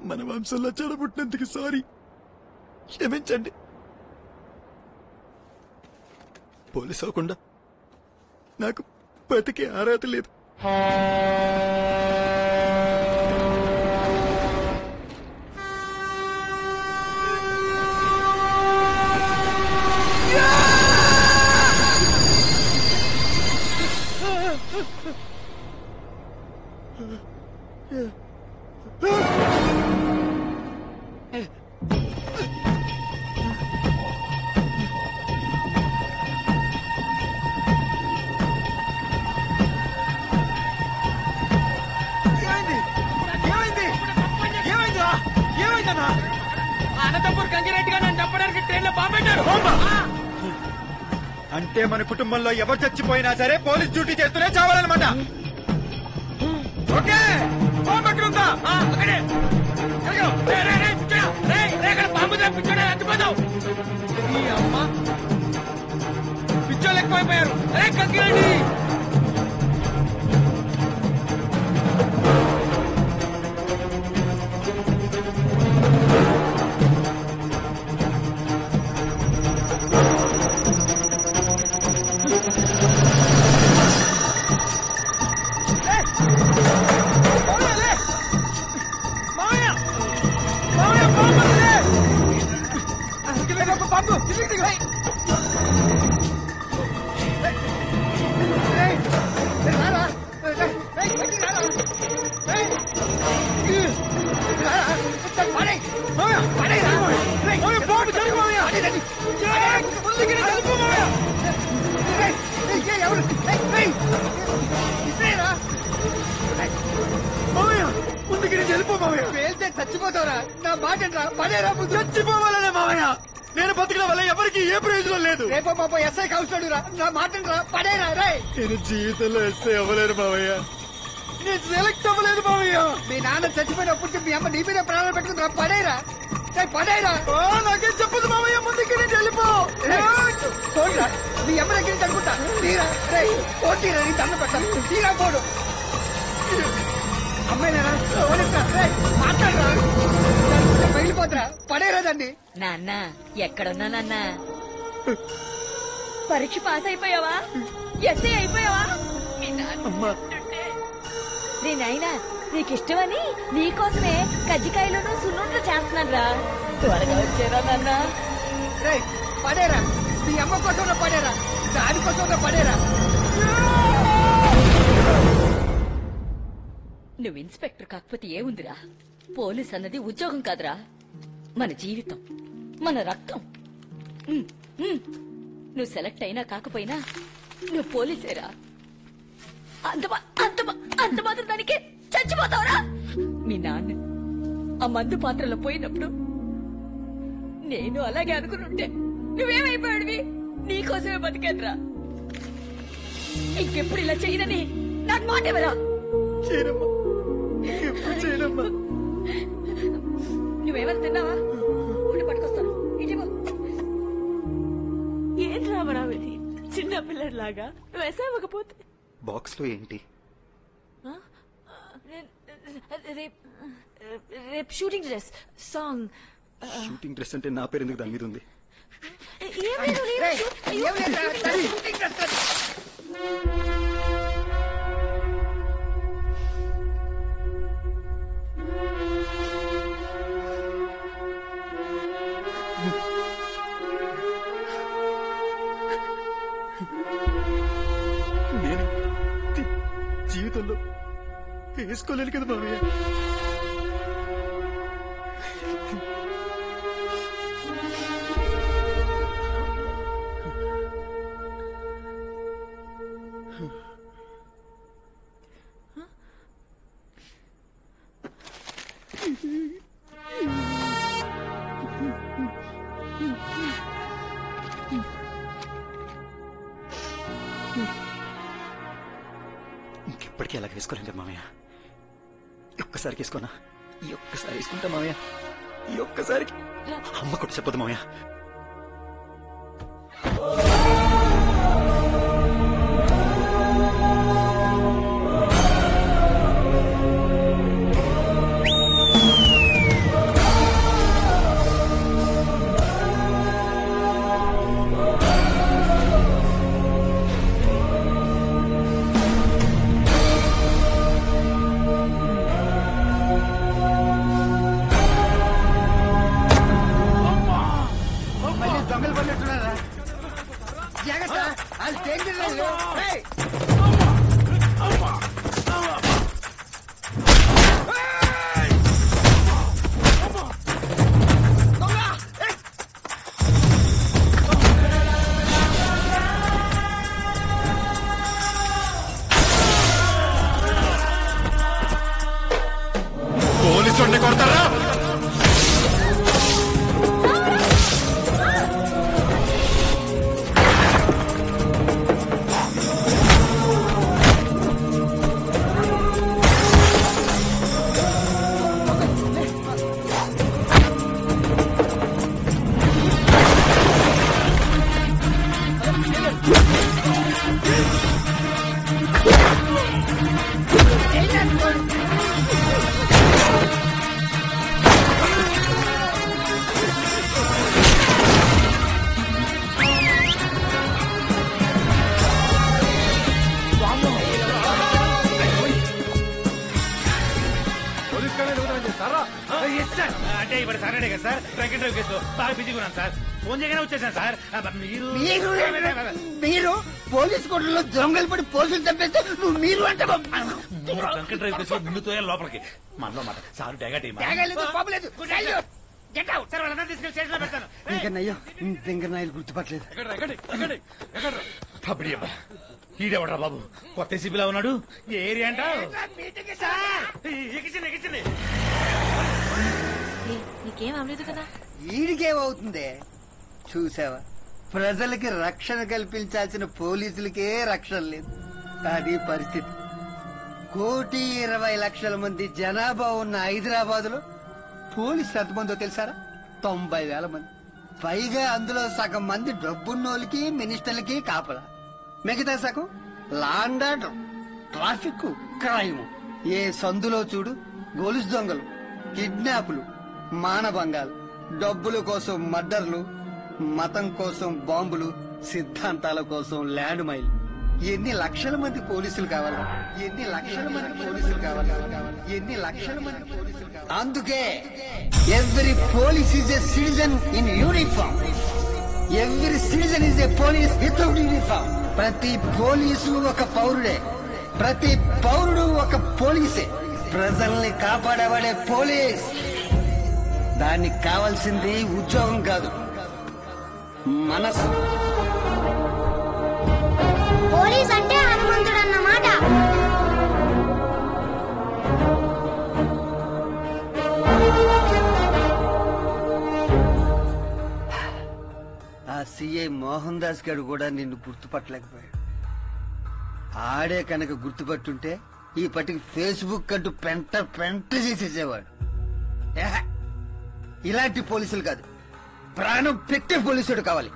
మన వంశంలో చెడబుట్టినందుకు సారీ, క్షమించండి. పోలీసు అవ్వకుండా నాకు బతికే అర్హత లేదు. అనంతపూర్ గంగిరెడ్డిగా నన్ను చంపడానికి ట్రైన్లో బాంబెట్టారు. అంటే మన కుటుంబంలో ఎవరు చచ్చిపోయినా సరే పోలీస్ డ్యూటీ చేస్తూనే చావాలన్నమాట. ఓకే, బాంబు ఎక్కడుందా? బాంబు పిచ్చోడే చచ్చిపోతావు. ఈ అమ్మ పిచ్చోళ్ళు ఎక్కువైపోయారు. అరే గంగిరెడ్డి, చచ్చిపోతావురా. నా మాట పడేరా. చచ్చిపోవాలనే మావయ్య, నేను బతకడం వల్ల ఎవరికి ఏ ప్రయోజనం లేదు. రేపో పాప ఎస్ఐ కలుస్తాడురా. నా మాట పడేరా. రే, నేను జీవితంలో ఎస్ఐ అవ్వలేను మావయ్య, నేను సెలెక్ట్ అవ్వలేదు మావయ్య. మీ నాన్న చచ్చిపోయినప్పుడు మీ అమ్మ నీ మీద ప్రాణాలు పెట్టుకుంటారా. పడేరా, పడేరా. నాకేం చెప్పదు మావయ్య, ముందుకి నేను వెళ్ళిపో. పోరా, మీ అమ్మ దగ్గర నుంచి అనుకుంటా. తీరా రే, పోటీరా, నీ దండ పెట్టాలి. తీరా పోడు. అమ్మాయినా మాట్లాడరా, పగిలిపోతురా. పడేరా దాన్ని. నాన్న ఎక్కడున్నా నాన్న? పరీక్ష పాస్ అయిపోయావా? ఎస్ఐ అయిపోయావా? నీ నాయనా నీకిష్టమని నీకోసమే కజ్జికాయలను సున్నుండ్లు చేస్తున్నాను రా. త్వరగా వచ్చేరా నాన్న. రే, పడేరా. మీ అమ్మ కోసం పడేరా, దానికోసం పడేరా. నువ్వు ఇన్స్పెక్టర్ కాకపోతే ఏముందిరా? పోలీస్ అన్నది ఉద్యోగం కాదురా, మన జీవితం, మన రక్తం. నువ్వు సెలెక్ట్ అయినా కాకపోయినా నువ్వు పోలీసేరా. అంత మాత్రం దానికి చచ్చిపోతావురా? మీ నాన్న ఆ మందు పాత్రలో పోయినప్పుడు నేను అలాగే అనుకునుంటే నువ్వేమైపోయాడివి? నీకోసమే బతికేద్రా. ఇంకెప్పుడు ఇలా చేయనని నాకు మాట ఇవ్వరా? నువ్వేమని తిన్నావా? ఊడి పట్టుకొస్తాను. ఏం రామరావిది చిన్నపిల్లలాగా? నువ్వు వేసావకపోతే బాక్స్ లో ఏంటి? రేపు shooting dress song. Shooting dress అంటే నా పేరు ఎందుకు దాని మీద ఉంది? నేను జీవితంలో వేసుకోలేను కదా మామయ్య. ఇంకెప్పటికీ అలాగ వేసుకోలేం కదా మామయ్య. ఒక్కసారికి వేసుకోనా? ఈ ఒక్కసారి వేసుకుంటా మామయ్య. ఈ ఒక్కసారికి అమ్మ కూడా చెప్పదు మామయ్య. పోలీసు కొడతారా? అంటే ఇప్పుడు సాటర్డే కదా sir, truck and drive case బాగా బిజీగా ఉన్నాను సార్. ఫోన్ చేయగానే వచ్చేసాను సార్. మీరు పోలీస్ కోర్టులో దొంగలు పడి పోలీసులు చంపేస్తే నువ్వు మీరు అంటే ట్రక్ అండ్ డ్రైవ్ కేసు ముందుతో లోపలికి మనలో మాట సార్ డేగటి సార్ వాళ్ళందరూ తీసుకెళ్ళి స్టేషన్ లో పెడతాను. ఇంకా నాయలు గుర్తుపట్టలేదు. అప్పుడు ఈడెవడరా బాబు, కొత్త సిబిలా ఉన్నాడు. ఏ ఏరియా అంటావు? నీకేం అవలేదు కదా? ఈడికేమవుతుంది చూసావా? ప్రజలకి రక్షణ కల్పించాల్సిన పోలీసులకే రక్షణ లేదు. అది పరిస్థితి. 1,20,00,000 మంది జనాభా ఉన్న హైదరాబాద్ లో పోలీసులు ఎంతమందో తెలుసారా? 90,000 మంది. పైగా అందులో సగం మంది డబ్బున్నోళ్ళకి మినిస్టర్లకి కాపలా, మిగతా సగం లాండ్ ఆర్డర్, ట్రాఫిక్, క్రైమ్. ఏ సందులో చూడు గొలుసు దొంగలు, కిడ్నాపులు, మానభంగాలు, డబ్బుల కోసం మర్డర్లు, మతం కోసం బాంబులు, సిద్ధాంతాల కోసం ల్యాండ్ మైల్. ఎన్ని లక్షల మంది పోలీసులు కావాలా? ఎన్ని లక్షల మంది పోలీసులు కావాలా? ఎన్ని లక్షల మంది పోలీసులు కావాలి? అందుకే every police is a citizen in uniform. Every citizen is a police without uniform. ప్రతి పోలీసు ఒక పౌరుడే, ప్రతి పౌరుడు ఒక పోలీసే. ప్రజల్ని కాపాడేవాడే పోలీస్. దానికి కావాల్సింది ఉద్యోగం కాదు, మనసు. పోలీస్ అంటే హనుమంతుడు అన్నమాట. ఆ సిఐ మోహన్ దాస్ గారు కూడా నిన్ను గుర్తుపట్టలేకపోయాడు. ఆడే కనుక గుర్తుపట్టుంటే ఈ పట్టికి ఫేస్బుక్ అంటూ పెంట పెంట చేసేసేవాడు. ఇలాంటి పోలీసులు కాదు, ప్రాణం పెట్టే పోలీసుడు కావాలి.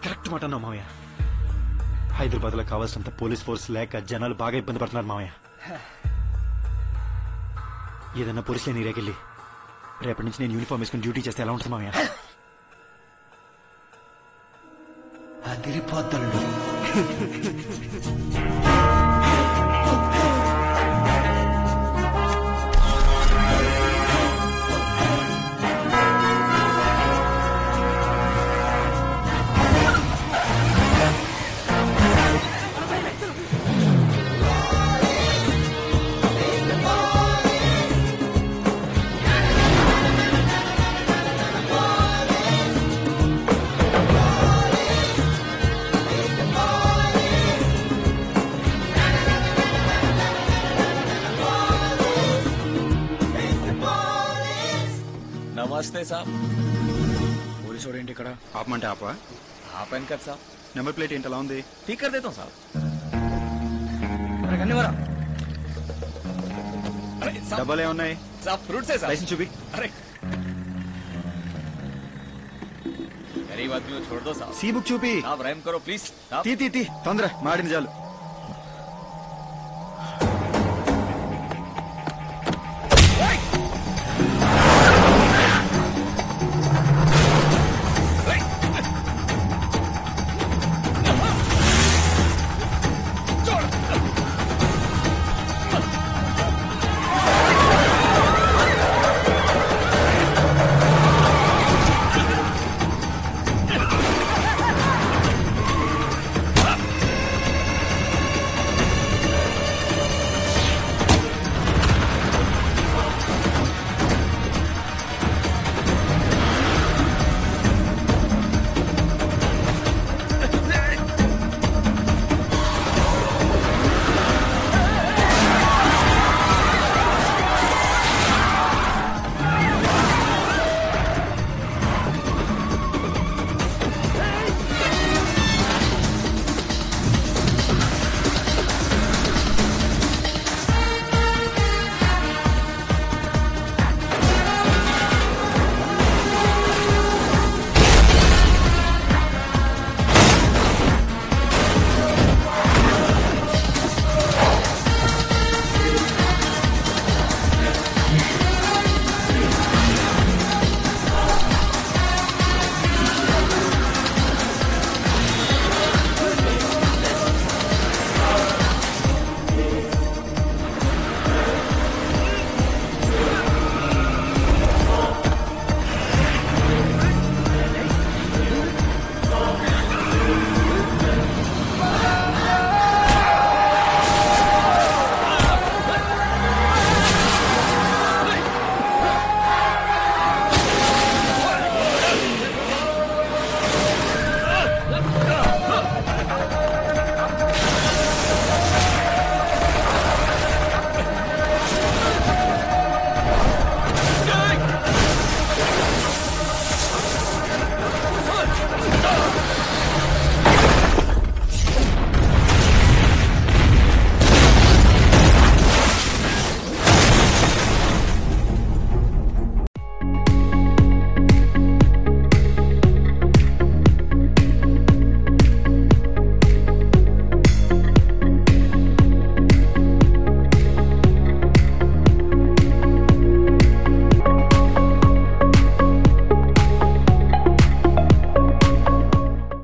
కరెక్ట్ మాట అన్నావు మామయ్య. హైదరాబాద్ లో కావాల్సినంత పోలీస్ ఫోర్స్ లేక జనాలు బాగా ఇబ్బంది పడుతున్నారు మామయ్య. ఏదన్నా పోలీసులే నీరేకెళ్ళి రేపటి నుంచి నేను యూనిఫామ్ వేసుకుని డ్యూటీ చేస్తే ఎలా ఉంటుంది మామయ్య? అదిరిపోతాడు. నమస్తే సాబ్. పోలీసు వాడు ఏంటి ఇక్కడ? ఆపమంటే ఆపా? ఆపాను కదా సాబ్. నెంబర్ ప్లేట్ ఏంటి ఎలా ఉంది? ठीक कर देता हूँ साहब. డబ్బాలు ఏమున్నాయి? साहब फ्रूट से साहब. లైసెన్స్ చూపి. अरे गरीब आदमी को छोड़ दो साहब. सी बुक చూపి. आप रहम करो प्लीज. తీ తీ తీ తొందర మాడింది చాలు.